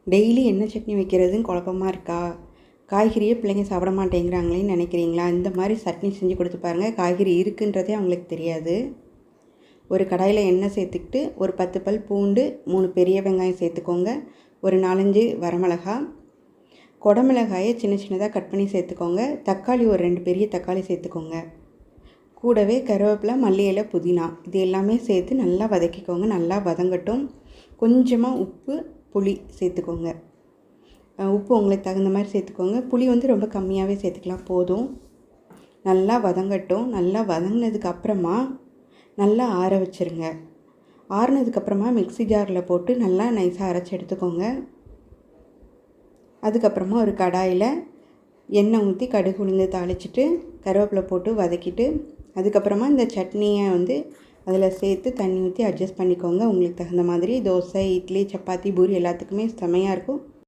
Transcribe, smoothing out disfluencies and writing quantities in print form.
Daily என்ன சட்னி வைக்கிறதுன்னு குழப்பமா இருக்கா? காய்கறியே பிள்ளைங்க சாப்பிட மாட்டேங்கிறாங்களேன்னு நினைக்கிறீங்களா? இந்த மாதிரி சட்னி செஞ்சு கொடுத்து பாருங்கள். காய்கறி இருக்குன்றதே அவங்களுக்கு தெரியாது. ஒரு கடாயில் எண்ணெய் சேர்த்துக்கிட்டு ஒரு 10 பல் பூண்டு, 3 பெரிய வெங்காயம் சேர்த்துக்கோங்க. ஒரு 4-5 வரமிளகா, குடமிளகாயை சின்ன சின்னதாக கட் பண்ணி சேர்த்துக்கோங்க. தக்காளி ஒரு 2 பெரிய தக்காளி சேர்த்துக்கோங்க. கூடவே கருவேப்பிலை, மல்லி இலை, புதினா இது எல்லாமே சேர்த்து நல்லா வதக்கிக்கோங்க. நல்லா வதங்கட்டும். கொஞ்சமாக உப்பு, புளி சேர்த்துக்கோங்க. உப்பு உங்களுக்கு தகுந்த மாதிரி சேர்த்துக்கோங்க. புளி ரொம்ப கம்மியாகவே சேர்த்துக்கலாம், போதும். நல்லா வதங்கட்டும். நல்லா வதங்கினதுக்கப்புறமா நல்லா ஆற வச்சுருங்க. ஆறுனதுக்கப்புறமா மிக்ஸி ஜாரில் போட்டு நல்லா நைஸாக அரைச்சி எடுத்துக்கோங்க. அதுக்கப்புறமா ஒரு கடாயில் எண்ணெய் ஊற்றி கடுகு உளுந்து தாளிச்சிட்டு கருவேப்பிலை போட்டு வதக்கிட்டு அதுக்கப்புறமா இந்த சட்னியை அதில் சேர்த்து தண்ணி ஊற்றி அட்ஜஸ்ட் பண்ணிக்கோங்க. உங்களுக்கு தகுந்த மாதிரி தோசை, இட்லி, சப்பாத்தி, பூரி எல்லாத்துக்குமே செமையாக இருக்கும்.